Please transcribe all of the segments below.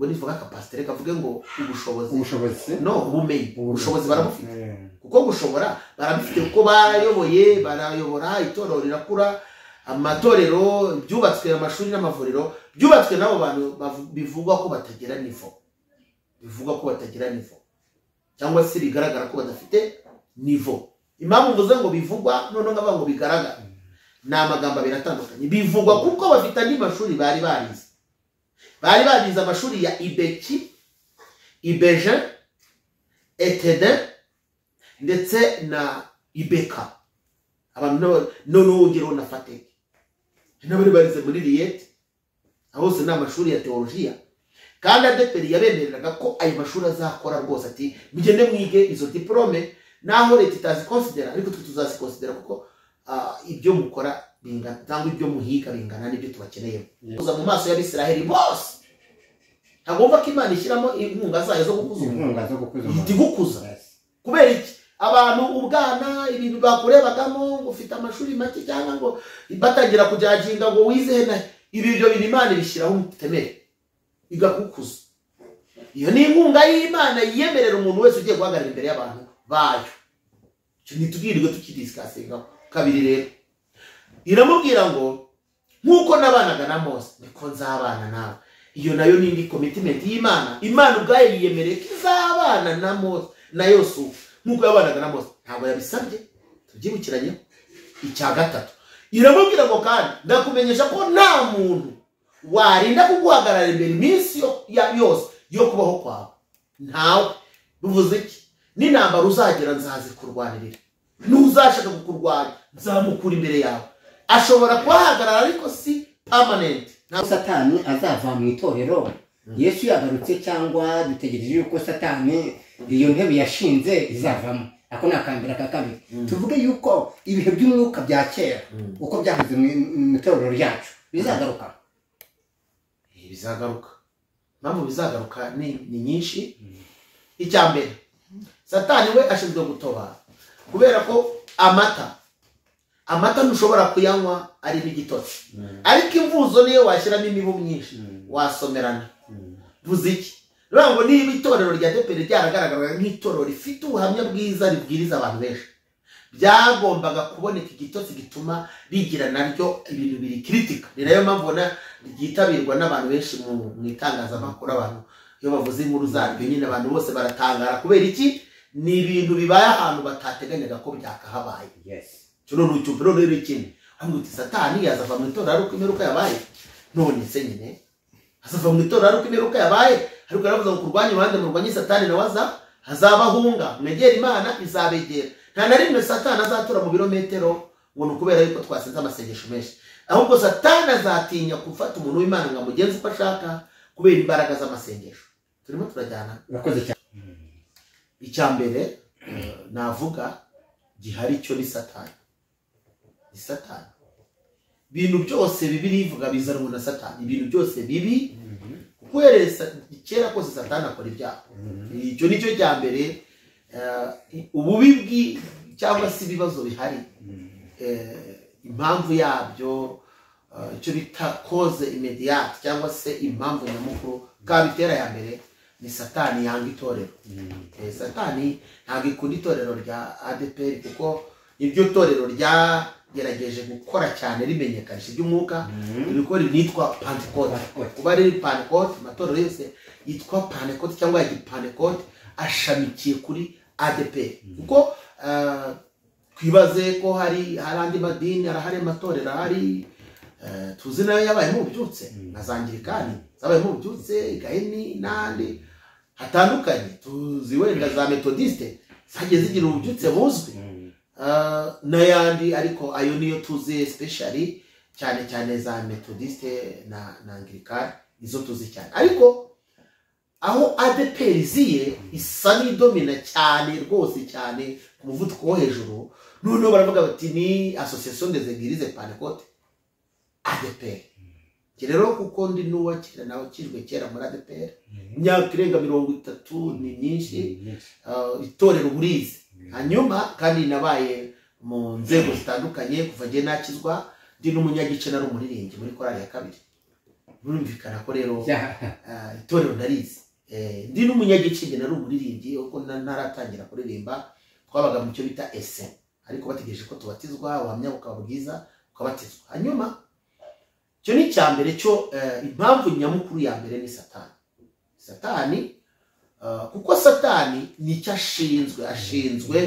ubwo nivuga capacité kavuge ngo ubushobozi no ubumenyi ubushobozi barabufite kuko gushobora barabifite kuko barayobora itorero rirakura amatorero byubatswe amashuri n'amavuriro byubatswe nabo bantu bivugwa ko batagira nivo cyangwa se bigaragara ko badafite nivo impamvu mvuze ngo bivugwa none ngavuga ngo bigaragara na amagambo biratandukanye bivugwa kuko bafite andi mashuri bari barize amashuri ya Ibeki Ibeje Etede ndetse na Ibeka abantu none ugero na Fateke nabari barize muri Liyete aho se na mashuri ya teologiya kandi ADEPR yabemereraga ko ayo mashuri azakora rwose ati mugende mwige izo diplome naho leta itazikonsidera ariko tuzazikonsidera kuko ibyo mukora bingana cyangwa ibyo muhiga bingana n'ibyo tubakeneye kuza mu maso y'Abisiraheli bose agomba ko Imana ishyiramo inkunga zayo zo gukuza kubera iki abantu ubwana ibintu bakurebagamo ufite amashuri make cyangwa ngo batangira kujajinga ngo wize na ibyo bintu Imana bishyiraho umutemere igakukuza iyo ni inkunga y'Imana yemerera umuntu wese ugiye guhagarara imbere y'abantu bayo cyo nitubwirirwe tukidisikasinga kabiri rero iramubwira ngo nkuko nabanaga na Mose niko nzabana nawe iyo nayo nindi commitment y'Imana ubwayo yiyemereye ko izabana na Mose na Yosuwa nkuko yabanaga na Mose ntabwo yabisabye tubyibukiranye icya gatatu iramubwira ngo kandi ndakumenyesha ko nta muntu warinda kuguhagarara imbere iminsi yose yo kubaho kwawe ntawe bivuze iki n'intambara uzagera nzazikurwanirira n'uzashaka kukurwanya nzamukura imbere yawe ashobora kuhagarara ariko si permanent nta Satani azava mu itorero Yesu yagarutse cyangwa dutegereje yuko Satani iyo ntebe yashinze izavamo ako nakambira kakabiri tuvuge yuko ibihe by'umwuka bya kera uko byahoze mu itorero ryacu bizagaruka mpamvu bizagaruka ni nyinshi icya mbere Satani we ashinzwe gutobara kubera ko amata ntushobora kuyanywa ari n'igitotsi ariko imvuzo niyo washyiramo imibu myinshi wasomerana vuze iki ngo niba itorero rya ADEPR ryaragaragaraga nk'itorero rifite ubuhamya bwiza ribwiriza abantu benshi byagombaga kuboneka igitotsi gituma bigira naryo ibintu biri kritika ni nayo mpamvu ubona ryitabirwa n'abantu benshi mu itangazamakuru abantu iyo bavuze inkuru zaryo nyine abantu bose baratangara kubera iki ni ibintu bibaye ahantu batateganyaga ko byakahabaye cyo n'ucyumviro rero ikindi aho Satani yazava mu itorero ari uko imperuka yabaye none se nyine azava mu itorero ari uko imperuka yabaye ariko yaravuze ngo kurwanya uruhande murwanye Satani nawe hazabahunga mwegera Imana izabegera nta na rimwe Satani azatura mu birometero ngo nukubera yuko twasenze amasengesho menshi ahubwo Satani azatinya gufata umuntu w'Imana ngo amugenze uko ashaka kubera imbaraga z'amasengesho turimo turajyana urakoze cyane icya mbere navuga gihari cyo ni Satani ibintu byose bibiri ivuga bizanwa na Satani ibintu byose bibi kweresa kera ko Satani akora ibyaha icyo nicyo cya mbere ububibwi cyangwa se ibibazo bihari impamvu yabyo icyo bita cause immediate cyangwa se impamvu nyamukuru kabitera ya mbere ni Satani yanga itorero Satani ntabwo ikunda itorero rya ADEPR kuko iryo torero ryagerageje gukora cyane rimenyekanisha iby'umwuka ibikora nitwa Pentecote kuba ari Pentecote amatorero yose yitwa Pentecote cyangwa ya Pentecote ashamikiye kuri ADEPR kuko twibaze ko hari andi madini arahari amatorero ahari tuzi nayo yabaye mu byutse nazangirikani zabaye mu byutse igaheni nandi hatandukanye tuzi wenda za Methodiste zagiye zigira ububyutse buzwi n'ayandi ariko ayo niyo tuzi especially cyane za Methodiste na Anglikani izo tuzi cyane ariko aho ADEPR iziye isa n'idomina cyane rwose cyane ku muvuduko wo hejuru none baravuga bati ni Association des Églises Pentecôte ADEPR rero kuko ndi nuwa kera nawe kijwe kera muri ADEPR imyaka irenga 30 ni nyinshi itorero burize hanyuma kandi nabaye mu nzego zitandukanye kuva je nakizwa ndi n'umunyagice nari umuririmbyi muri korali ya kabiri burumvikana ko rero itorero ndarizi ndi n'umunyagicige nari umuririmbyi uko naratangira kuririmba twabaga mu cyo bita ese ariko bategereje ko tubatizwa ubuhamya bukaba bwiza ukabatizwa hanyuma cyo ni cyambere cyo impamvu nyamukuru ya mbere ni satani kuko satani nicyo ashinzwe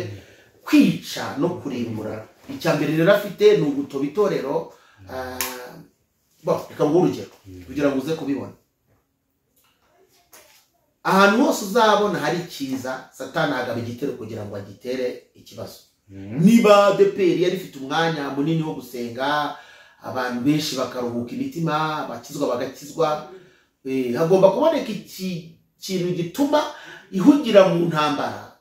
kwica no kurimbura icyambere rero afite ni ugutoba itorero reka nguhe urugero kugira ngo uze kubibona ahantu hose uzabona hari icyiza satani agaba igitero kugira ngo agitere ikibazo niba ADEPR yari ifite umwanya munini wo gusenga abantu benshi bakaruhuka imitima bakizwa bagakizwa hagomba kuboneka ikintu gituma ihugira mu ntambara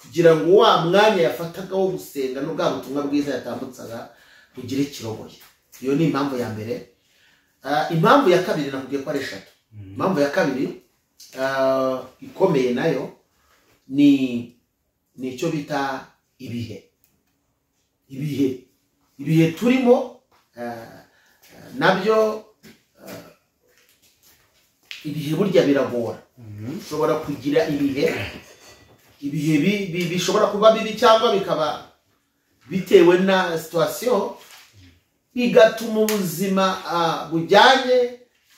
kugira ngo wa mwanya yafataga wo gusenga no bwa butumwa bwiza yatambutsaga bugire kirogoye iyo ni impamvu ya mbere impamvu ya kabiri nakubwiye ko ari 3 impamvu ya kabiri ikomeye nayo ni icyo bita ibihe turimo nabyo ibihe burya biragora ushobora kugira ibihe bishobora kuba bibi cyangwa bikaba bitewe na situation bigatuma ubuzima bujyanye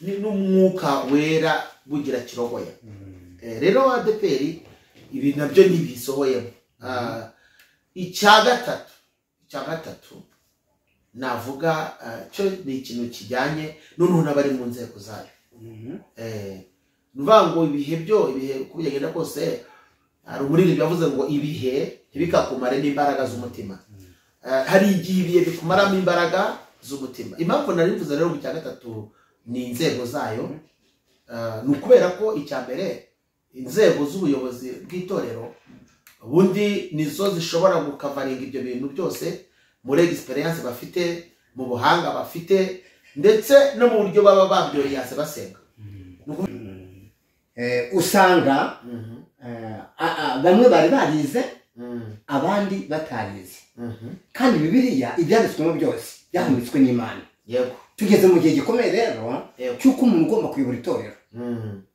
n'umwuka wera bugira kirogoya rero ADEPR ibi nabyo nibisohoyemo icya gatatu navuga cyo ni ikintu kijyanye n'umuntu abari mu nzego zayo nuvuga ngo ibihe kubigenda kose hari umuririmbyi yavuze ngo ibihe ntibikakumare n'imbaraga z'umutima hari igihe ibihe bikumaramo imbaraga z'umutima impamvu nari mvuze rero mu cya gatatu ni inzego zayo ni ukubera ko icya mbere inzego z'ubuyobozi bw'itorero ubundi nizo zishobora gukavaringa ibyo bintu byose muri experience bafite mu buhanga bafite ndetse no mu buryo baba babyoriyase basenga usanga bamwe bari barize abandi batarize kandi Bibiliya ibyanditswemo byose byahumetswe n'Imana yego tugeze mu gihe gikomeye rero cyuko umuntu ugomba kuyobora itorero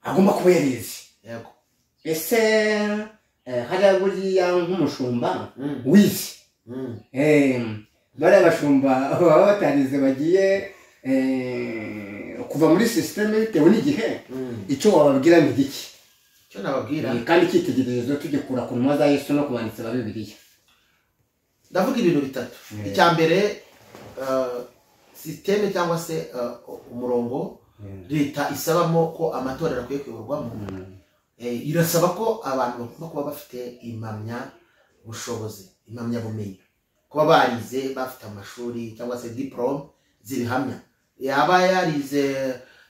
agomba kuba yarize yego ese hariya buriya nk'umushumba wize bariya bashumba baba batarize bagiye kuva muri systeme bitewe n'igihe icyo wababwira ni iki cyo nababwira kandi icyitegererezo tugikura ku ntumwa za Yesu no ku banditsi ba Bibiliya ndavuga ibintu bitatu icya mbere systeme cyangwa se umurongo leta isabamo ko amatorero akwiye kuyoborwamo irasaba ko abantu bagomba kuba bafite impamyabushobozi impamyabumenyi kuba barize bafite amashuri cyangwa se diplome z'ibihamya yaba yarize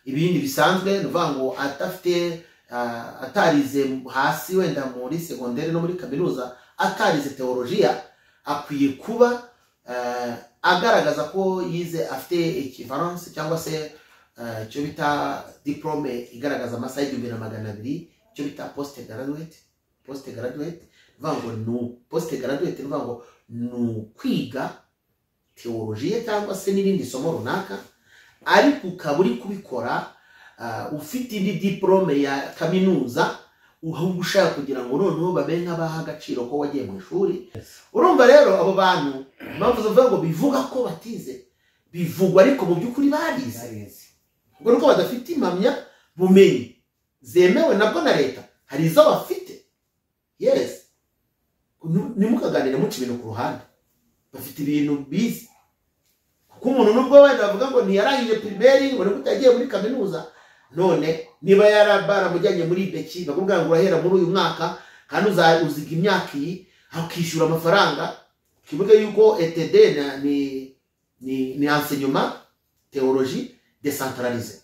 ibindi bisanzwe nuvuga ngo atarize hasi wenda muri secondaire no muri kaminuza atarize teologiya akwiye kuba agaragaza ko yize afite equivalence cyangwa se cyo bita diplome igaragaza amasaha 2200 cyo bita post graduate vango no post graduate vango no kwiga teologiya cyangwa se n'irindi somo runaka ariko ukaburi kubikora ufite indi diplome ya kaminuza uhubwo ushaka kugira ngo noneho babe nk'abaha agaciro ko wagiye mu ishuri urumva rero abo bantu impamvu zo ngo bivuga ko batize bivugwa ariko mu by'ukuri barize ngo nuko badafite impamya bumenyi zemewe nabwo na leta hari izo bafite yes nimukaganira muca ibintu ku ruhande bafite ibintu bizi kuko umuntu nubwo wenda bavuga ngo ntiyarangije primaire ngo nubwo utagiye muri kaminuza none niba baramujyanye muri beki bakubwira ngo urahera muri uyu mwaka kandi uziga imyaka iyi akishyura amafaranga kivuga yuko ETD ni enseignement théologie décentralisée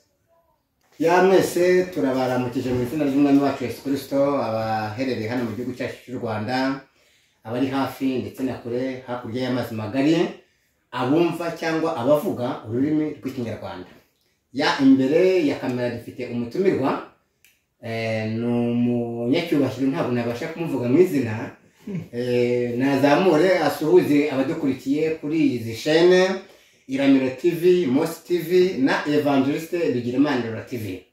mwese turabaramukije mu izina ry'umwami wacu Yesu Kristo abaherereye hano mu gihugu cyacu cy'u Rwanda abari hafi ndetse na kure hakurya y'amazi magari abumva cyangwa abavuga ururimi rw'ikinyarwanda imbere ya kamera dufite umutumirwa ni umunyacyubahiro ntabwo nabasha kumuvuga mu izina nazamure asuhuze abadukurikiye kuri izi chaîne Iramiro TV, Mos TV na Evangeliste Bigirimana TV.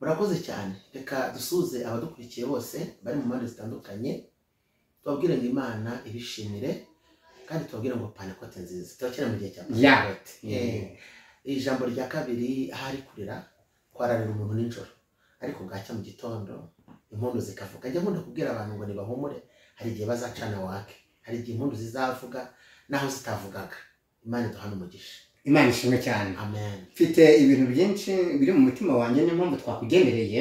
Murakoze cyane. Reka dusuze abadukurikiye bose bari mu mpande zitandukanye. Tubabwire ngo Imana ibishimire kandi tubabwire ngo Pentecote nziza. Turakira mu gihe cya Pentecote. Ijambo rya kabiri ahari kurira kwararira umuntu ninjoro. Ariko bwacya mu gitondo impundu zikavuga. Njya nkunda kubwira abantu ngo nibahumure, hari igihe bazacana wake. Hari igihe impundu zizavuga naho zitavugaga. Imana iduhana umugisha. Imana ishimwe cyane. Amen. Mfite ibintu byinshi biri mu mutima wanjye niyo mpamvu twakugendereye.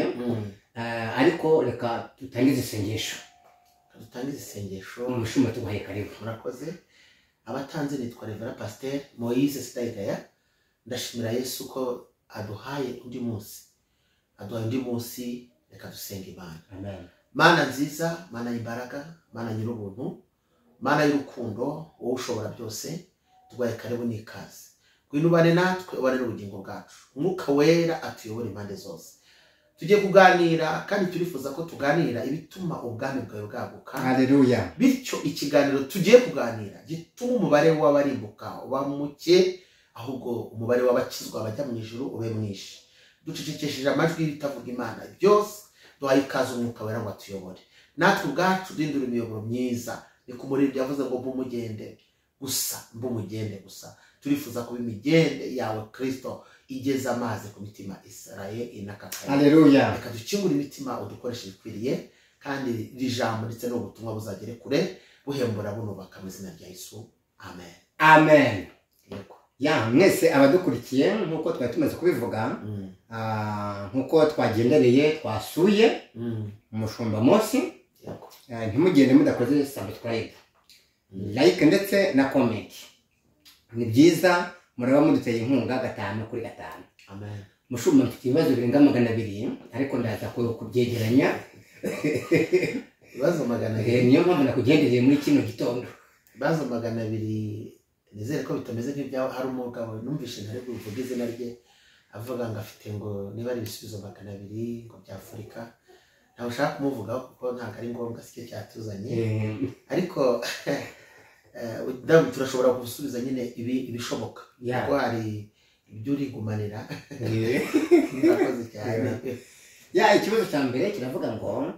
Ariko reka dutangize isengesho. Dutangize isengesho. Umushumba tubaye karibu. Murakoze. Abatanze nitwa Reverend Pasteur Moise Sitayigaya. Ndashimira Yesu ko aduhaye undi munsi. Aduhaye undi munsi, reka dusenge Imana. Amen. Mana nziza, Mana y'imbaraga, Mana nyir'ubuntu, Mana y'urukundo, wowe ushobora byose, tubaye karibu n'ikaze. Ngwino ubane natwe, ubane n'ubugingo bwacu. Umwuka wera atuyobora impande zose. Tugiye kuganira kandi turifuza ko tuganira ibituma ubwami bwawe bwaguka. Haleluya. Bityo ikiganiro tugiye kuganira gituma umubare w'abarimbuka uba muke, ahubwo umubare w'abakizwa bajya mu ijuru ube mwinshi. Ducecekesheje amajwi y'ibitavuga Imana byose, duhaye ikaze umwuka wera ngo atuyobore. Natwe ubwacu duhindura imiyoboro myiza. Ni ku muririmbyi yavuze ngo mbumugende gusa. Turifuza kuba imigende yawe Kristo igeza amazi ku mitima Israel inakakaye. Haleluya. Reka dukingure imitima udukoreshe bikwiriye kandi rijambo ndetse n'ubutumwa buzagere kure buhembura bunubaka mu izina rya Yesu. Amen. Amen. Yego. Ya mwese abadukurikiye nkuko twari tumaze kubivuga, nkuko twagendereye twasuye umushumba Mosi. Yego. Ntimugende mudakoze subscribe, like ndetse na comment. Ni byiza muraba muduteye inkunga 5 kuri 5. Amen. Mushumba mfite ibibazo birenga 200 ariko ndaza kubyegeranya. Ibibazo 200. Niyo mpamvu nakugendereye muri kino gitondo. Ibibazo 200 nizere ko bitameze nk'ibyaho. Hari umugabo numvishe ntari kuvuga izina rye avuga ngo afite ngo niba ari ibisubizo 200 ngo bya Afurika. Ntawe ushaka kumuvugaho kuko ntabwo ari ngombwa, sike cyatuzanye. Ariko turashobora gusubiza nyine ibishoboka. Kuko hari ibyo uri gumanira. Murakoze cyane. Ya ikibazo cya mbere kiravuga ngo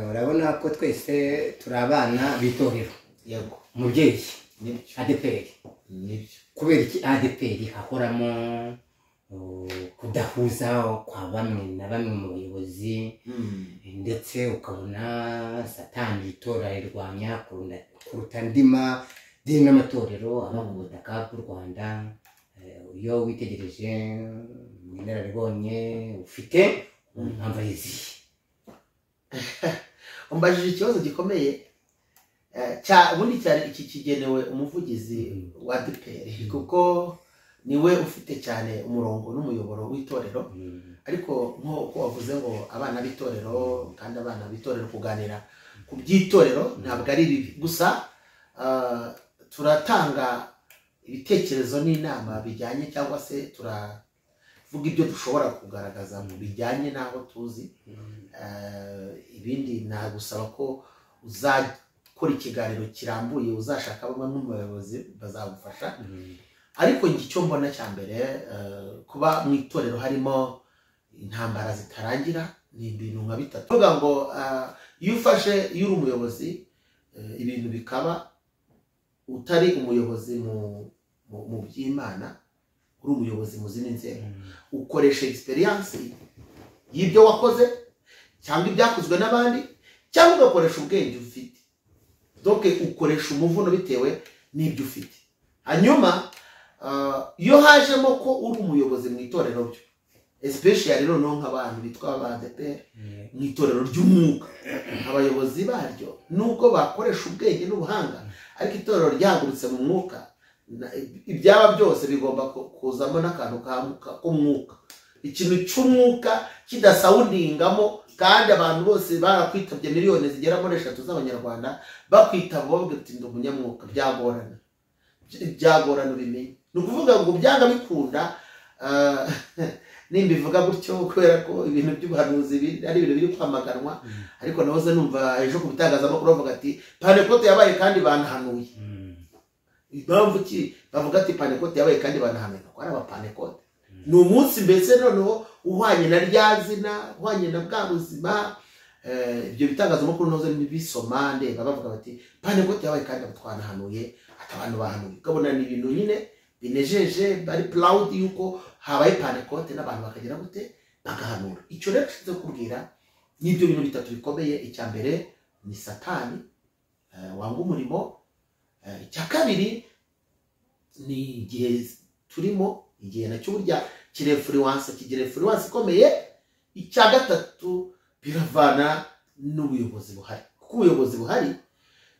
urabona ko twese turi abana bitorero. Yego. Umubyeyi Nibyo. ADPR. Nibyo. Kubera iki ADPR hahoramo kudahuza kwa bamwe na bamwe mu bayobozi, ndetse ukabona Satani itora irwanya kuruta ndima dini n'amatorero aba mu butaka bw'u Rwanda. Iyo witegereje inararibonye ufite mpamvu yiziye. Umbajije ikibazo gikomeye. Ubundi cyari iki kigenewe umuvugizi wa ADPR kuko niwe ufite cyane umurongo n'umuyoboro w'itorero. Ariko nko wavuze ngo abana b'itorero, kandi abana b'itorero kuganira ku by'itorero ntabwo ari bibi. Gusa turatanga ibitekerezo n'inama bijyanye, cyangwa se turavuga ibyo dushobora kugaragaza mu bijyanye n'aho tuzi. Ibindi nagusaba ko uzakora ikiganiro kirambuye, uzashaka bamwe mu bayobozi bazagufasha. Ariko icyo mbona cya mbere, kuba mu itorero harimo intambara zitarangira ni ibintu nka bitatu. Kuvuga ngo iyo uri umuyobozi, ibintu bikaba utari umuyobozi mu by'Imana, uri umuyobozi mu zindi nzego, ukoresha experience y'ibyo wakoze cyangwa ibyakozwe n'abandi, cyangwa ugakoresha ubwenge ufite. Donc ukoresha umuvuno bitewe n'ibyo ufite. Hanyuma iyo hajemo ko uri umuyobozi mu itorero byo, especially rero nk'abantu bitwa ADPR mu itorero ry'umwuka, abayobozi baryo nubwo bakoresha ubwenge n'ubuhanga, ariko itorero ryagurutse mu mwuka, ibyaba byose bigomba kuzamo n'akantu k'umwuka. Ikintu cy'umwuka kidasawundingamo, kandi abantu bose barakwitabye miliyoni zigera muri 3 z'abanyarwanda bakwitaba bavuga ati ndi umunyamwuka. Byagorana bimenye. Ni ukuvuga ngo byanga bikunda, nimbivuga gutyo kubera ko ibintu by'ubuhanuzi ari ibintu biri kwamaganwa. Ariko nahoze numva ejo ku bitangazamakuru bavuga ati Pentecote yabaye kandi banahanuye. Impamvu ki bavuga ati panekote yabaye kandi banahamenya ko ari abapanekote. Ni umunsi mbese noneho uhwanye na rya zina, uhwanye na bwa buzima. Ibyo bitangazamakuru noze bisoma ndeba bavuga bati panekote yabaye kandi twanhanuye, ati abantu bahanuye. Ukabona ni ibintu nyine binejeje, bari proud yuko habaye panekote n'abantu bakagira gute bagahanura. Icyo rero kize kubwira n'ibyo bintu bitatu bikomeye. Icya mbere ni Satani wanga umurimo. Icya kabiri ni igihe turimo, igihe nacyo burya kigira influence ikomeye. Icya gatatu biravana n'ubuyobozi buhari, kuko ubuyobozi buhari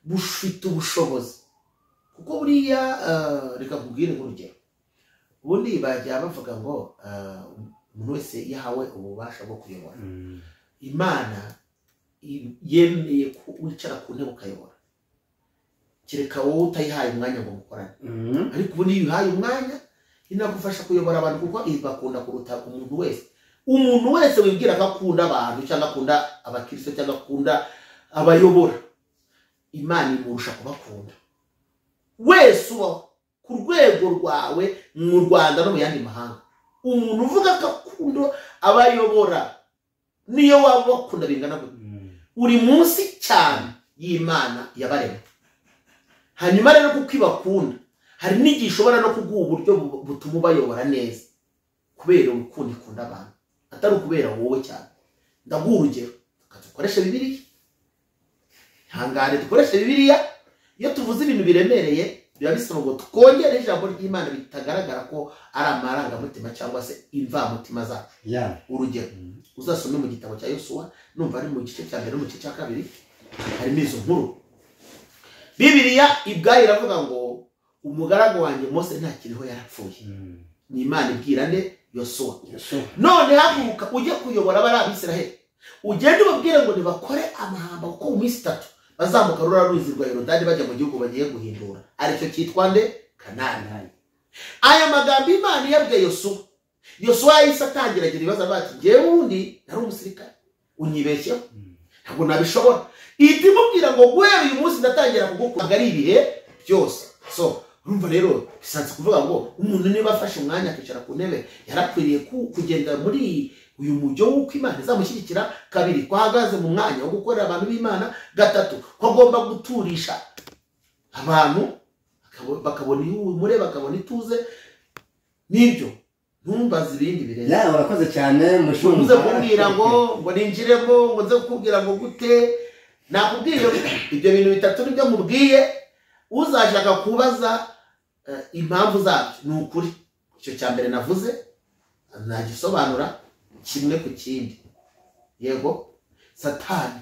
bufite ubushobozi. Kuko buriya reka kubwire nk'urugero, ubundi bajya bavuga ngo umuntu wese yahawe ububasha bwo kuyobora. Imana yemeye wicara ku ntebe ukayobora, kereka wowe utayihaye umwanya ngo mukorane. Ariko ubundi iyo uhaye umwanya inagufasha kuyobora abantu, kuko ibakunda kuruta umuntu wese wibwira ko akunda abantu cyangwa akunda abakristo cyangwa akunda abayobora. Imana imurusha kubakunda wese uba ku rwego rwawe mu Rwanda no mu yandi mahanga. Umuntu uvuga ko akunda abayobora niyo waba bakunda bingana gute, uri munsi cyane y'Imana yabaremye. Hanyuma rero kuko ibakunda, hari n'igihe ishobora no kuguha uburyo butuma ubayobora neza, kubera urukundo ikunda abantu, atari ukubera wowe cyane. Ndaguha urugero, dukoresha Bibiliya. Hangare dukoresha Bibiliya. Iyo tuvuze ibintu biremereye biba bisaba ngo twongere ijambo ry'Imana bitagaragara ko ari amarangamutima cyangwa se imvamutima zacu. Urugero, uzasome mu gitabo cya Yosuwa, numva ari mu gice cya mbere no mu gice cya kabiri, harimo izo nkuru. Bibiliya ibwayo iravuga ngo umugaragu wanjye Mose ntakiriho yarapfuye. Ni Imana ibwira nde? Yosuwa. None haguruka ujye kuyobora abari Abisiraheli, ugende ubabwire ngo nibakore amahamba, kuko mu minsi 3 bazamuka rura ruzi rwa Yorodani bajya mu gihugu bagiye guhindura, aricyo cyitwa nde? Kanani. Aya magambo Imana yabwiye Yosuwa. Yosuwa yahise atangira agira ibibazo bati ngewe ubundi nari umusirikare, unyibeshyeho ntabwo nabishobora. Itimubwira ngo guhera uyu munsi ndatangira kugukunda ari ibihe byose. So urumva rero bisanzwe kuvuga ngo umuntu niba afashe umwanya akicara ku ntebe yarakwiriye kugenda muri uyu mujyo w'uko Imana izamushyigikira. Kabiri, ko ahagaze mu mwanya wo gukorera abantu b'Imana. Gatatu, ko agomba guturisha abantu bakabona ihumure, bakabona ituze. Nibyo ntumbaze ibindi birenze. Urakoze cyane mushumba. Uze kumbwira ngo ninjiremo, ngo nze kukubwira ngo gute. Nakubwiye ibyo bintu bitatu nibyo mubwiye. Uzashaka kubaza impamvu zabyo ni ukuri. Icyo cya mbere navuze nagisobanura kimwe ku kindi. Yego, Satani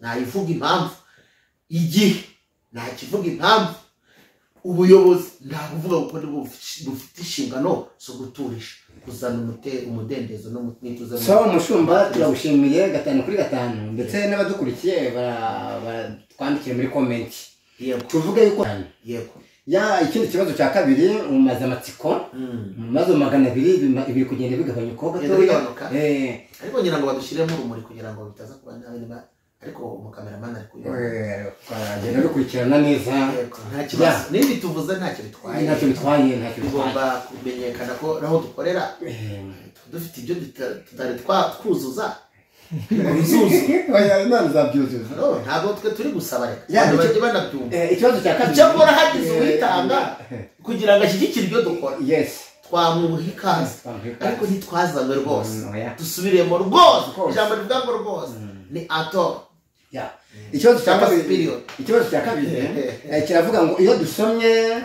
nayivuga impamvu, igihe nakivuga impamvu, ubuyobozi ndavuga uko bufite inshingano zo guturisha, kuzana umudendezo no mwituze. So mushumba turagushimiye 5 kuri 5, ndetse n'abadukurikiye twandikire muri comment. Yego, tuvuge yuko yego. Ikindi kibazo cya kabiri umaze amatsiko, maze 200 ibiri kugenda bigabanya uko gatoya. Ariko ngira ngo badushyiremo urumuri kugira ngo bitaza kuba nabi niba, ariko umukameraman ari kuyobora. Twagenda dukurikirana neza. Nta kibazo. Nibi tuvuze ntacyo bitwaye. Ntacyo bitwaye. Tugomba kumenyekana ko naho dukorera dufite ibyo tutari twuzuza. Imana zabyuzuza. Ntabwo twe turi gusaba reka. Bajye banabyumva. Ikibazo cya kabiri. Cyakora hagize uwitanga kugira ngo ashyigikire ibyo dukora. Yes. Twamuha ikaze. Ariko ntitwazanywe rwose. Dusubiremo rwose. Ijambo rivuga ngo rwose ni ato. Ikibazo cya kabiri kiravuga ngo iyo dusomye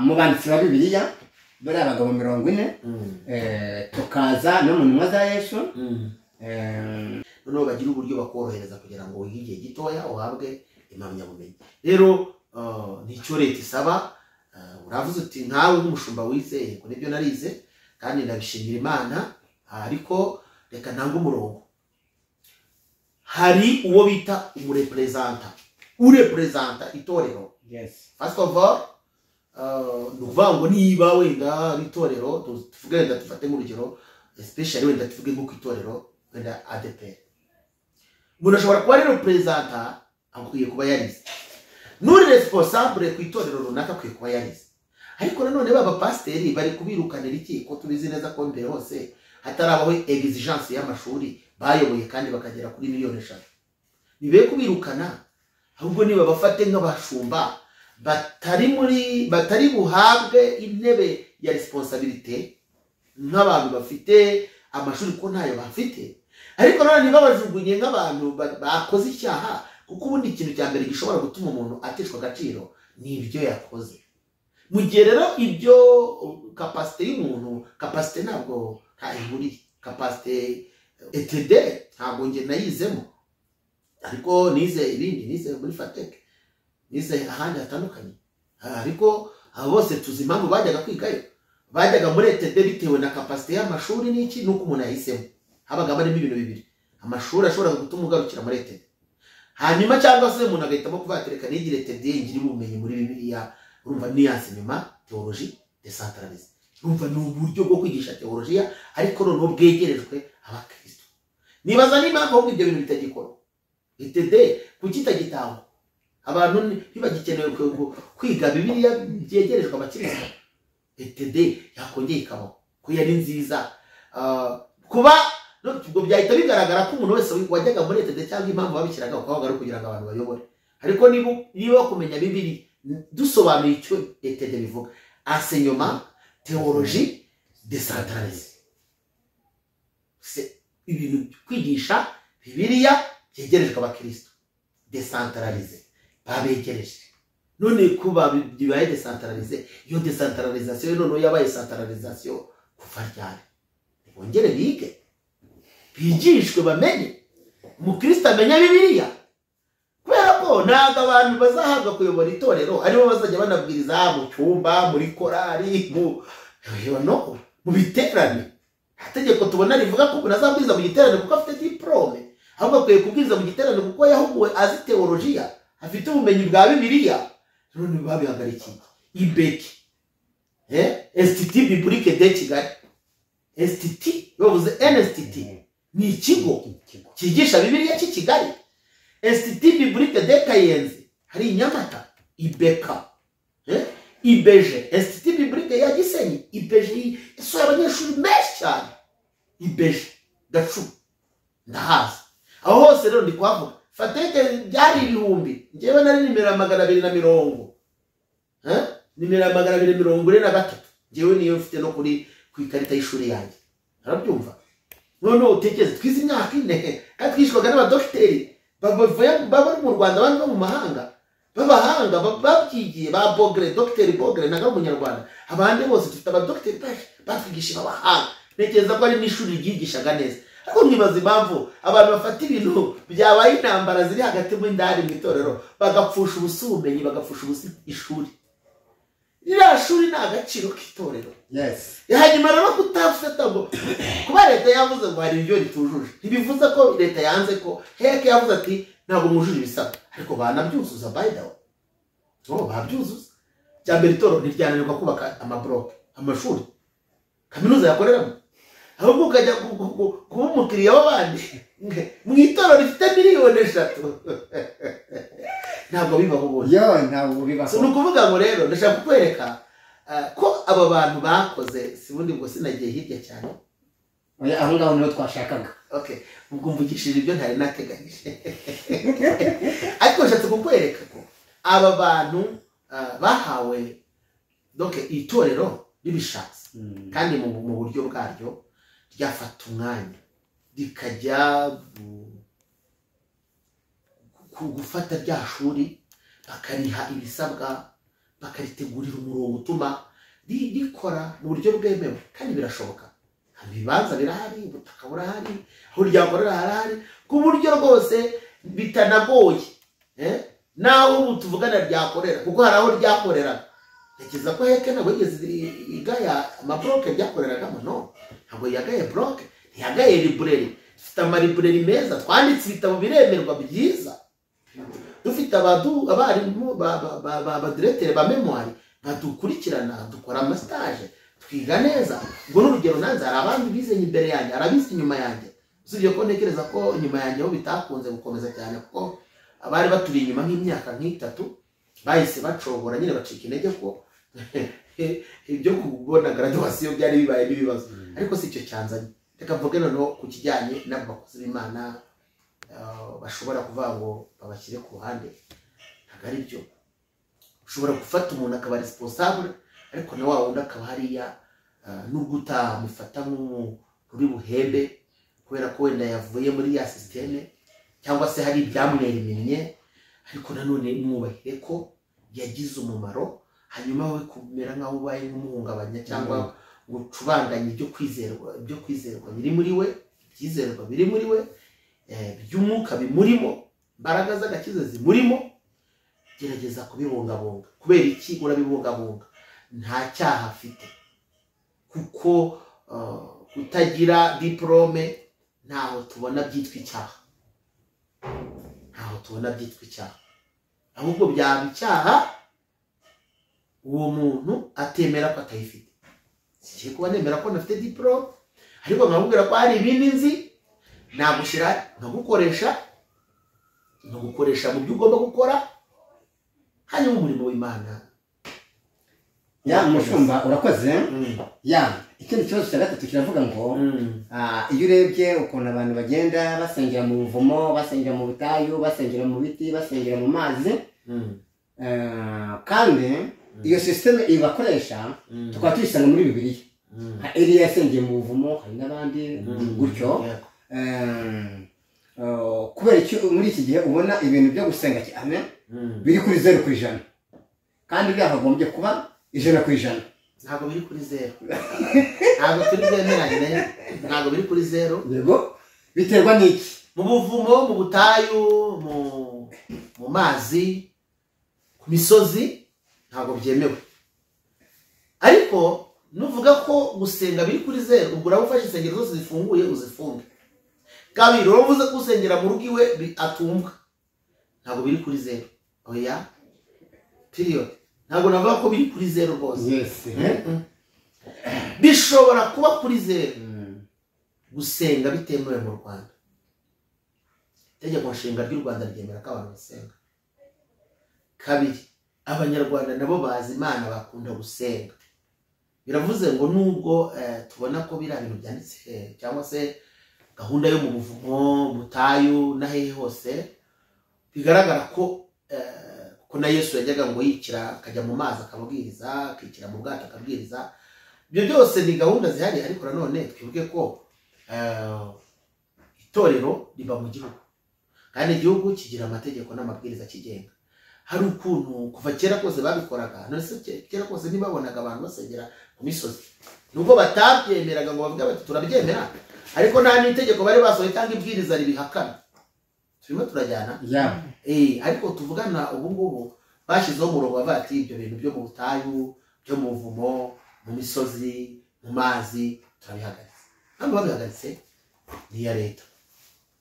mu banditsi ba Bibiliya bari abagabo 40 tukaza no mu ntumwa za Yesu, noneho bagira uburyo bakorohereza kugira ngo wige igihe gitoya uhabwe impamyabumenyi. Rero nicyo leta isaba. Uravuze uti nkawe nk'umushumba wizeye ko nibyo narize kandi ndabishimira Imana, ariko reka ntange umurongo. Hari uwo bita urepresenta itorero. Yes. First of all, nuvuga ngo niba wenda itorero tuvuge wenda tufate nk'urugero, especially wenda tuvuge nko ku itorero wenda ADP. Umuntu ashobora kuba ari representa akwiye kuba yarize. Nuri responsable ku itorero runaka akwiye kuba yarize. ariko nanone baba pasiteri bari kubirukanira iki ko tubizi neza ko mbere hose hatarabaho exigence y'amashuri bayoboye kandi bakagera kuri miliyoni 5. Nibe kubirukana ahubwo niba bafate nk'abashumba batari buhabwe intebe ya responsabilité nk'abantu bafite amashuri ko ntayo bafite, ariko none nibabajugunye nk'abantu bakoze icyaha, kuko ubundi ikintu cya mbere gishobora gutuma umuntu ateshwa agaciro ni ibyo yakoze. Mu gihe rero ibyo capacité y'umuntu, capacité ntabwo ntayihuriye, capacité ETD ntabwo nge nayizemo, ariko nize ibindi, nize muri FATEC, nize ahandi hatandukanye, ariko abo bose tuzi impamvu bajyaga kwigayo. Bajyaga muri ETD bitewe na capacité y'amashuri n'iki nuko umuntu yahisemo. Habaga barimo ibintu bibiri, amashuri ashobora gutuma ugarukira muri ETD, hanyuma cyangwa se umuntu agahitamo kuvatereka nigire ETD ngiri ubumenyi muri Bibiliya. Urumva ni enseignement théologie décentralisée, urumva ni uburyo bwo kwigisha teologiya ariko noneho bwegerejwe abakristo. Nibaza niba ahubwo ibyo bintu bitagikora, ETD kuki itagitangwa, abantu ntibagikenewe kwiga Bibiliya byegerejwe abakristo. ETD yakongeye ikabaho ko yari nziza, kuba ubwo byahita bigaragara ko umuntu wese wajyaga muri ETD cyangwa impamvu babishyiraga ukavuga ari kugira ngo abantu bayobore. Ariko niba kumenya Bibiliya dusobanuye icyo ETD bivuga, enseignement théologie décentralisée, c'est ibintu kwigisha Bibiliya byegerejwe abakristo, décentralisé babegereje. None kuba bibaye décentralisé, iyo décentralisation none yabaye centralisation kuva ryari? Bongere bige, bigishwe bamenye, umukristo amenya Bibiliya, kubera ko ntabwo abantu bazahabwa kuyobora itorero aribo bazajya banabwiriza mu cyumba, muri korari, mu biterane. Hategeko tubona rivuga ko unazabwiriza mu giterane kuko afite diplome, ahubwo akwiye kubwiriza mu giterane kuko yahuguwe azi teologiya, afite ubumenyi bwa Bibiliya. None babihagarikiye ibeki Institut Biblique de Kigali, Institut bavuze NSTT ni ikigo cyigisha Bibiliya cy'i Kigali. Institut Biblique de Kayenzi hari Nyamata, Ibeka, IBG, Institut Biblique ya Gisenyi, IBG isoya abanyeshuri menshi cyane, IBG Gacu ndahaza. Aho hose rero ndi kwavuga FATEC byari ibihumbi, ngewe nari nimero 240, nimero 243, ngewe niyo mfite no kuri ku ikarita y'ishuri yanjye. Arabyumva none utekeze twize imyaka 4 atwishwaga n'abadokiteri baba mu Rwanda, abandi mu mahanga, babahanga babyigiye, ba Bogre, Dr Bogre naga umunyarwanda, abandi bose dufite abadokiteri batwigisha babahanga. Nekeza ko ari n'ishuri ryigishaga neza. Ariko mwibaza impamvu abantu bafata ibintu byabaye intambara ziri hagati mu ndari mu itorero bagapfusha ubusumenyi, bagapfusha ishuri. Iriya shuri ni agaciro k'itorero. Yes. Hanyuma rero kutafata ngo kuba leta yavuze ngo hari ibyo ritujuje, ntibivuze ko leta yanze ko heke yavuze ati ntabwo mujuje ibisabwa, ariko banabyuzuza by the way. Babyuzuza. Cyambere itorero ntiryananirwa kubaka amablock, amashuri, kaminuza yakoreramo, ahubwo ukajya kuba umukiriya w'abandi mu itorero rifite miliyoni 3. Ntabwo bibaho bose. Ntabwo bibaho. So nukuvuga ngo rero ndashaka kukwereka ko aba bantu bakoze sibundi ngo sinagiye hirya cyane. Aho ngaho niho twashakaga. Okay, ubwo mvugishije ibyo ntari nateganyije. Ariko nshatse kukwereka ko aba bantu bahawe donc itorero ribishatse kandi mu buryo bwaryo ryafata umwanya rikajya gufata rya shuri bakariha ibisabwa, bakaritegurira umurongo utuma rikora mu buryo bwemewe, kandi birashoboka. Ibibanza birahari, ubutaka burahari, aho ryakorera harahari, ku buryo rwose bitanagoye. Naho tuvugana ryakorera, kuko hari aho ryakorera. Ntekereza ko heke ntabwo yigeze igaya amabloke ryakoreragamo, no, ntabwo yagaye bloke, ntiyagaye library. Dufite amalibrary meza, twanditse ibitabo biremerwa byiza, dufite abarimu abadirecteur ba memoire badukurikirana, dukora amastage, twiga neza. Ubwo n'urugero nanze hari abandi bize imbere yanjye, arabize inyuma yanjye, usibye ko ntekereza ko inyuma yanjye ho bitakunze gukomeza cyane, kuko abari baturi inyuma nk'imyaka 3 bahise bacogora nyine bacika intege ko ibyo kubona graduation byari bibaye n'ibibazo ariko si cyo cyanzanye reka mvuge noneho ku kijyanye n'abakozi b'Imana bashobora kuvuga ngo babashyire ku ruhande ntabwo ari byo ushobora gufata umuntu akaba responsable ariko na wa wundi akaba hariya nubwo utamufata nk'uri buhembe kubera ko wenda yavuye muri ya systeme cyangwa se hari ibyamweremenye ariko nanone mwubahire ko yagize umumaro hanyuma we kumera nkaho ubaye nk'umuhungabanya cyangwa gucubanganya ibyo kwizerwa biri muri we ibyizerwa biri muri we by'umwuka bimurimo mbaraga z'agakiza zimurimo gerageza kubibungabunga kubera iki urabibungabunga nta cyaha afite kuko kutagira diplome ntaho tubona byitwa icyaha ahubwo byaba icyaha uwo muntu atemera ko atayifite sigiye kuba nemera ko nafite diplome ariko nkabubwira ko hari ibindi nzi nagushyira nkagukoresha mu byo ugomba gukora hanyuma umurimo w'Imana mushumba urakoze ikindi kibazo cya gatatu kiravuga ngo iyo urebye ukuntu abantu bagenda basengera mu buvumo basengera mu butayu basengera mu biti basengera mu mazi kandi iyo systeme ibakoresha tukaba tuyisanga muri Bibiliya Eliya yasengeye mu buvumo hari n'abandi gutyo kubera iki muri iki gihe ubona ibintu byo gusenga cyane biri kuri 0% kandi byakagombye kuba 100%. Ntabwo biri kuri 0. Ntabwo turi bwemeranye, ntabwo biri kuri 0. Yego biterwa n'iki? Mu buvumo, mu butayu, mu mazi, ku misozi ntabwo byemewe. Ariko nuvuga ko gusenga biri kuri 0, ubwo urabufashe insengero zose zifunguye uzifunge. Kabiri uravuze ko usengera mu rugo iwe atumva. Ntabwo biri kuri 0. Oya. Period. Ntabwo navuga ko biri kuri 0 rwose. Yes. Bishobora kuba kuri 0. Gusenga bitemewe mu Rwanda. Tegeko nshinga ry'u Rwanda ryemera ko abantu basenga. Kabiri abanyarwanda nabo bazi Imana bakunda gusenga. Biravuze ngo nubwo tubona ko bira bintu byanditse cyangwa se gahunda yo mu buvumo, butayu na hehe hose bigaragara ko na Yesu yajyaga ngo yikira akajya mu mazi akabwiriza, akikira mu bwato akabwiriza. Ibyo byose ni gahunda zihari, ariko nanone twibuke ko itorero riba mu gihugu kandi igihugu kigira amategeko n'amabwiriza kigenga. Hari ukuntu kuva kera kose babikoraga, none se kera kose ntibabonaga abantu basengera ku misozi, nubwo batabyemeraga ngo bavuga bati turabyemera, ariko nta n'itegeko bari basohoye cyangwa ibwiriza ribihakana. Turimo turajyana ariko tuvugana ubu ngubu bashizeho umurongo bati ibyo bintu byo mu butayu, byo mu buvumo, mu misozi, mu mazi turabihagaritse. Ntabwo babihagaritse ni iya leta,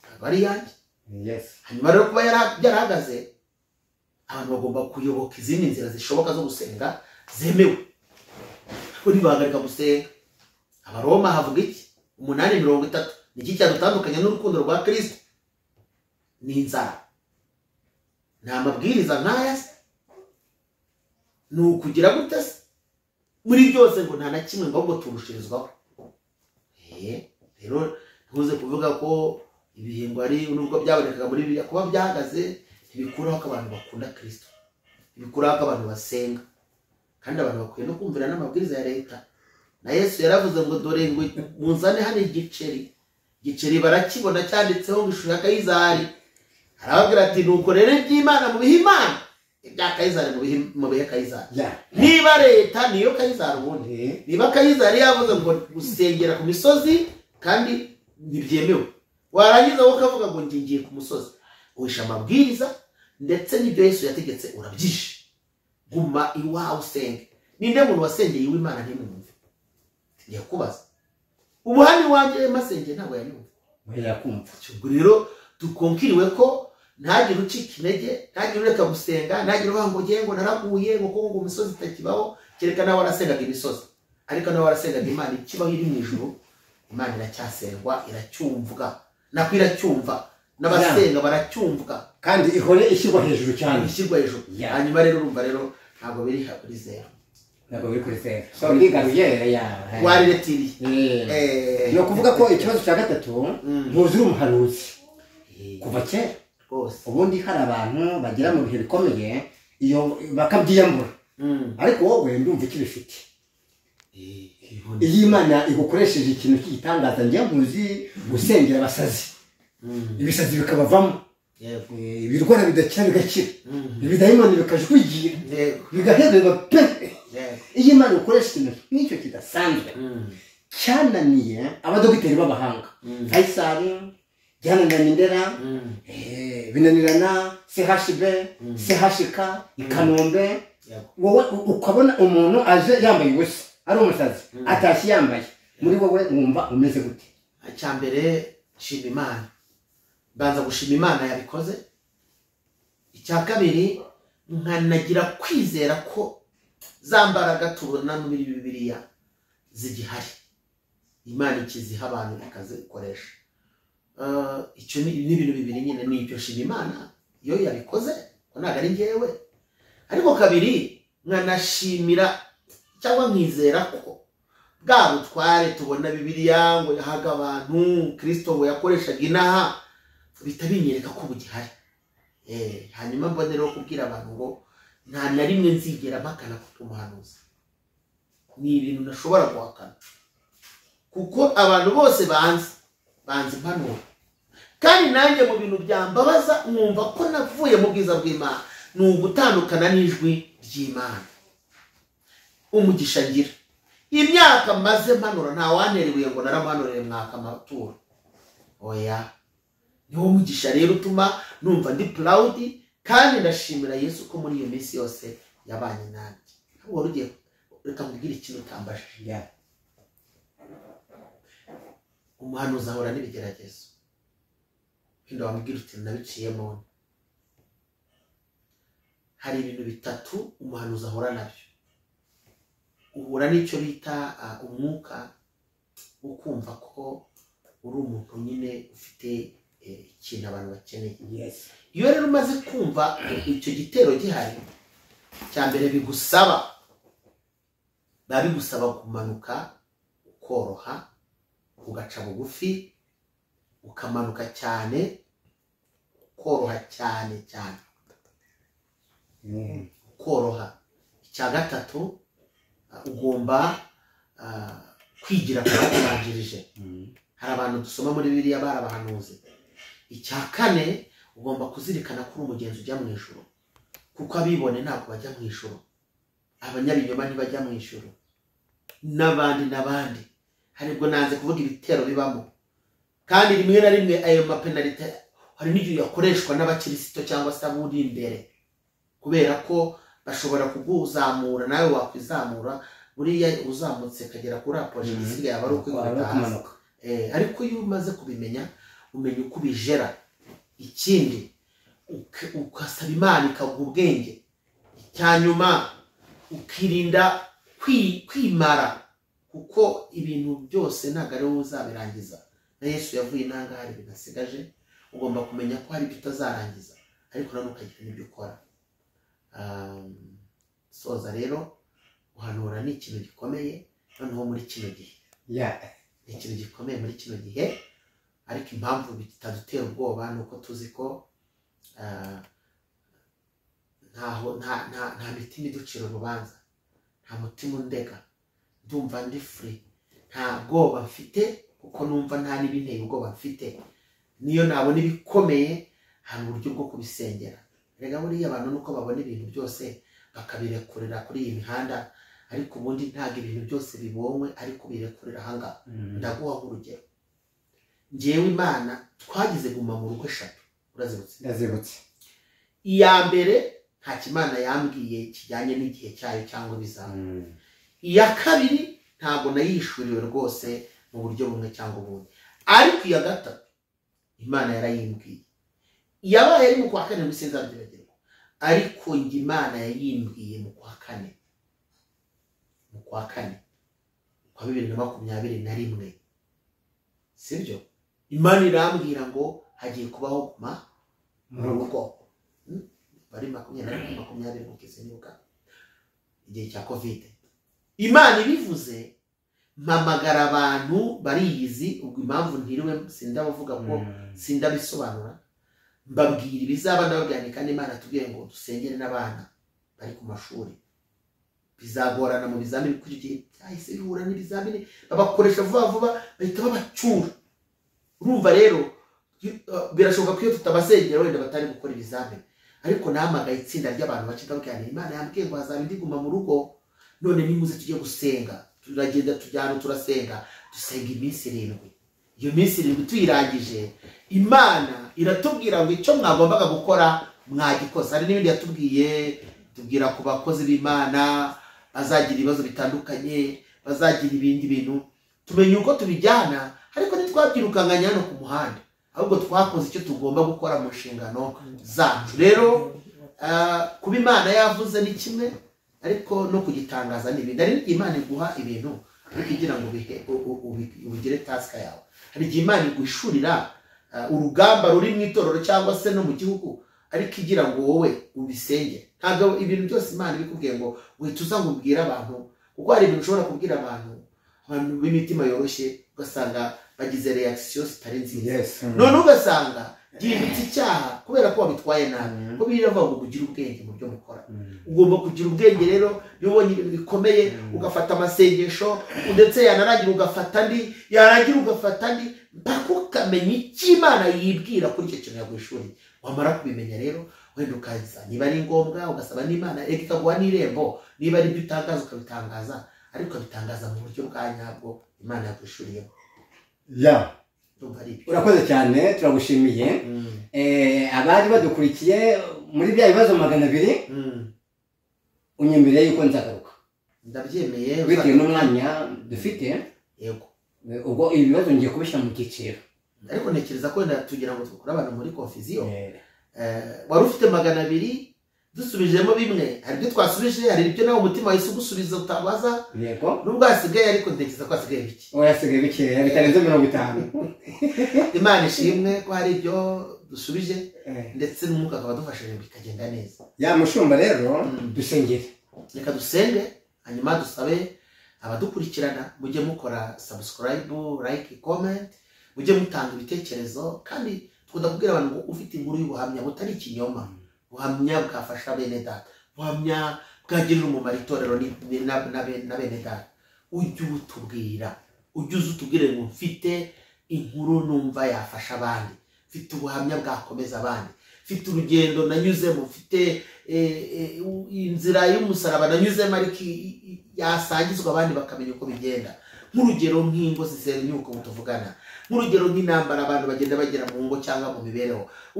ntabwo ari iyanjye. Yes. Hanyuma rero kuba yarahagaze, abantu bagomba kuyoboka izindi nzira zishoboka zo gusenga zemewe. Ariko ntibahagarika gusenga. Abaroma havuga iki? 8:30 niki cyadutandukanya n'urukundo rwa Kristo? Ni inzara. Nta mabwiriza nk'aya se, ni ukugira gute se muri byose ngo nta na kimwe ngo ahubwo turushirizwaho. Rero ntuze kuvuga ko ibihingwa ari nubwo byabonekaga muri Bibiliya kuba byahagaze ntibikuraho ko abantu bakunda Kristo, ntibikuraho ko abantu basenga, kandi abantu bakwiye no kumvira n'amabwiriza ya leta. Na Yesu yaravuze ngo dore ngo munzane hano igiceri barakibona cyanditseho ngo ishusho ya Kayizari. Arababwira ati nuko rero iby'Imana mu bihe Imana, ibya Kayizari mu bihe Kayizari. Niba leta niyo Kayizari ubundi, niba Kayizari yavuze ngo gusengera ku misozi kandi ntibyemewe, warangiza wowe ukavuga ngo ngiye ku musozi, uhisha amabwiriza ndetse n'ibyo Yesu yategetse urabyishe. Guma iwawe usenge. Ninde muntu wasengeye iw'Imana ntimwumve? Ngiye kubaza. Ubu hano wanjye masenge ntabwo yanyumva. Yakumva. Ubwo rero dukonkiriwe ko ntagire ucika intege, ntagire ureka gusenga, ntagire uvuga ngo ngiye ngo naraguye ngo kuko ngo imisozi itakibaho, kereka nawe warasengaga imisozi. Ariko nawe warasengaga Imana ikibaho iri mu ijuru. Imana iracyasengwa, iracyumvwa, nako iracyumva, n'abasenga baracyumvwa kandi ihore ishyirwa hejuru cyane, ishyirwa hejuru. Hanyuma rero urumva rero ntabwo biri kuri 0. ntabwo biri kuri zeru so ndigaruye ya wariretiriye no kuvuga ko ikibazo cya gatatu ntuzuri umuhanuzi kuva kera rwose ubundi hari abantu bagira mu bihe bikomeye iyo bakabyiyambura ariko wowe ndumva ikibifite iyi Imana igukoresheje ikintu cy'igitangaza njye nkuzi gusengera abasazi ibisazi bikabavamo ibirwara bidakira bigakira ibidayimoni bikajwigira bigahererwa pe iyi Imana igukoresha ikintu nk'icyo kidasanzwe cyananiye abadogiteri b'abahanga Faisal byananiranye Ndera binanirana CHB CHK i Kanombe wowe ukabona umuntu aje yambaye ubusa ari umusazi atashye yambaye muri wowe wumva umeze gute cyambere shima Imana banza gushima Imana yabikoze icya kabiri nkanagira kwizera ko zambaraga tubona muri Bibiliya zigihari Imana ikiziha abantu ikazikoresha icyo ni ibintu bibiri nyine ni ibyo shima Imana iyo yabikoze ko ntago ari ngewe ariko kabiri nkanashimira cyangwa nkizera ko bwa butware tubona Bibiliya ngo yahaga abantu Kristo ngo yakoreshaga inaha bitabinyereka ko bugihari hanyuma mbone rero kubwira abantu ngo nta na rimwe nzigera mpakana ko umuhanuzi ni ibintu nashobora guhakana kuko abantu bose banzi impanuro kandi nanjye mu bintu byambabaza nkumva ko navuye mu bwiza bw'Imana ni ugutandukana n'ijwi ry'Imana umugisha ngira imyaka maze mpanura nta wanerewe ngo naramanurire mwaka amaturo oya niwo mugisha rero utuma numva ndi proud kandi ndashimira Yesu ko muri iyo minsi yose yabanye nanjye ntabwo rugiye reka mbwira ikintu utambashije umuhanuzi ahora n'ibigeragezo kandi wambwira uti nabiciyemo hari ibintu bitatu umuhanuzi ahora nabyo uhura n'icyo bita umwuka wo kumva ko uri umuntu nyine ufite ikintu abantu bakeneye iyo rero umaze kumva icyo gitero gihari cyambere bigusaba kumanuka ukoroha ugaca bugufi ukamanuka cyane ukoroha cyane ukoroha icya gatatu ugomba kwigira kubanjirije hari abantu dusoma muri Bibiliya barabahanuzi icya kane ugomba kuzirikana ko umugenzi ujya mu ijuru kuko abibone ntabwo bajya mu ijuru abanyabinyoma ntibajya mu ijuru n'abandi haribwo nanze kuvuga ibitero bibamo kandi rimwe na rimwe ayo mapenalite hari n'igihe yakoreshwa n'abakirisito cyangwa se aburi imbere kubera ko bashobora kuguzamura nawe wakwizamura buriya uzamutse kagera kuri apoje isigaye aba ari ukwikumanuka ariko iyo umaze kubimenya umenya uko ubijera ikindi ukasaba Imana ikaguha ubwenge icyanyuma ukirinda kwimara kuko ibintu byose ntabwo ari wowe uzabirangiza na Yesu yavuye intangare binasigaje ugomba kumenya ko hari ibyo utazarangiza ariko nawe ukagira n'ibyo ukora soza rero guhanura ni ikintu gikomeye noneho muri kino gihe ni ikintu gikomeye muri kino gihe ariko impamvu bitadutera ubwoba ni uko tuzi ko nta mitima iducira urubanza nta mutima undega ndumva ndi free nta bwoba mfite kuko numva nta n'ibinteye ubwoba mfite niyo nabona ibikomeye hari uburyo bwo kubisengera rega buriya abantu nuko babona ibintu byose bakabirekurira kuri iyi mihanda ariko ubundi ntabwo ibintu byose bibonwe ariko birekurira hanga ndaguha nk'urugero njyewe Imana twagize guma mu rugo 3 urazibutse iya mbere nta kimana yambwiye kijyanye n'igihe cyayo cyangwa bizaba iya kabiri ntabwo nayishuriwe rwose mu buryo bumwe cyangwa ubundi ariko iya gatatu Imana yarayimbwiye yabaye ari mu kwa kane musinzabyibagerwa ariko ngi Imana yayimbwiye mu kwa kane kwa 2021 sibyo Imana irambwira ngo hagiye kubaho kuma mu rugo bari 2020 mukeze nibuka igihe cya covid Imana ibivuze mpamagara abantu bariyizi, ubwo impamvu ntiriwe sindabavuga ko sindabisobanura, mbabwira ibizaba ndababwira kandi Imana tubwiye ngo dusengere n'abana bari ku mashuri bizagorana mu bizamini kuko igihe cyahise bihura n'ibizamini babakoresha vuba vuba bahita babacyura. Urumva rero birashoboka ko iyo tutabasengera wenda batari gukora ibizamini, ariko nahamagaye itsinda ry'abantu bake ndababwira Imana yambwiye ngo hazaba indiguma mu rugo, none nimuze tujye gusenga. Turagenda tujyana turasenga, dusenga iminsi 7. Iyo minsi 7 tuyirangije Imana iratubwira ngo icyo mwagombaga gukora mwagikoze. Hari n'ibindi yatubwiye, tubwira ku bakozi b'Imana bazagira ibibazo bitandukanye, bazagira ibindi bintu, tumenye uko tubijyana, ariko ntitwabyirukanganya hano ku muhanda, ahubwo twakoze icyo tugomba gukora mu nshingano zacu. Rero kuba Imana yavuze ni kimwe, ariko no kugitangaza n'ibindi. Ari Imana iguha ibintu kugira ngo ubigire task yawe. Hari igihe Imana iguhishurira urugamba ruri mu itorero cyangwa se no mu gihugu, ariko igira ngo wowe ubisenge. Ntabwo ibintu byose Imana ibikubwiye ngo wituza ngo ubwire abantu, kuko hari ibintu ushobora kubwira abantu b'imitima yoroshye ugasanga bagize reaction zitari nziza. None ugasanga gihindutse icyaha kubera ko wabitwaye nabi. Ko biravuga ngo ugire ubwenge mu byo mukora. Ugomba kugira ubwenge rero, iyo ubonye ibintu bikomeye ugafata amasengesho, ndetse yanarangira ugafata andi, yarangira ugafata andi, mpaka ukamenya icyo Imana yibwira kuri icyo kintu yaguhishuriye. Wamara kubimenya rero wenda ukaza, niba ari ngombwa ugasaba n'Imana ikaguha n'irembo, niba ari ibyo utangaza ukabitangaza, ariko bitangaza mu buryo bwa nyabwo Imana yaguhishuriyeho. Urakoze cyane, turagushimiye. Abari badukurikiye muri bya bibazo 200, unyemereye yuko nzagaruka. Ndabyemeye bitewe n'umwanya dufite. Yego. Ubwo ibibazo ngiye kubishyira mu giciro, ariko ntekereza ko wenda tugira ngo tukore abantu muri confusion. Wari ufite 200 dusubijemo bimwe, hari ibyo twasubije, hari ibyo nawe umutima wahise ugusubiza utabaza. Yego. Nubwo hasigaye, ariko ntekereza ko hasigaye bike. Hasigaye bike bitarenze 50. Imana ishimwe ko hari ibyo dusubije, ndetse n'umwuka akaba adufashije bikagenda neza. Ya mushumba rero dusengere. Reka dusenge, hanyuma dusabe abadukurikirana mujye mukora subscribe, like, comment, mujye mutanga ibitekerezo, kandi twudakubwira abantu ngo ufite inkuru y'ubuhamya butari ikinyoma, buhamya bwafasha bene data, buhamya bwagirira umumaro itorero na bene data, ujye utubwira, ujye utubwire ngo mfite inkuru numva yafasha abandi, mfite ubuhamya bwakomeza abandi, mfite urugendo nanyuzemo, mfite inzira y'umusaraba nanyuzemo ariko yasangizwa abandi bakamenya uko bigenda. Nk'urugero nk'ingo zisenyuka tuvugana, nk'urugero nk'intambara abantu bagenda bagera mu ngo cyangwa mu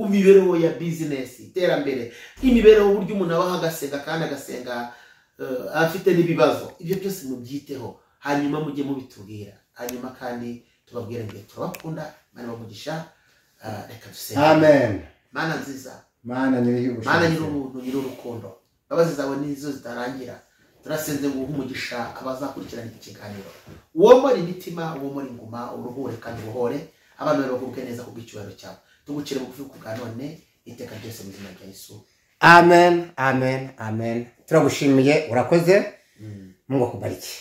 mibereho ya business, iterambere, imibereho uburyo umuntu abaho agasenga kandi agasenga afite n'ibibazo. Ibyo byose mubyiteho, hanyuma mujye mubitubwira, hanyuma kandi tubabwire ngo turabakunda, Imana bamugisha. Reka dusenge. Amen. Mana nziza, Mana nyir'ubuntu, Mana nyir'ubuntu, nyir'urukundo, babazi zawe nizo zitarangira. Turasenze ngo umugisha abazakurikirana iki kiganiro, uwo muri imitima, uwo muri inguma, uruhure kandi uruhore, abantu bagubwe neza ku bw'icyubahiro cyawe. Tugukire bugufi ku bwa none, iteka ryose mu izina rya Yesu. Amen, amen, amen. Turagushimiye, urakoze. Mungu akubariki.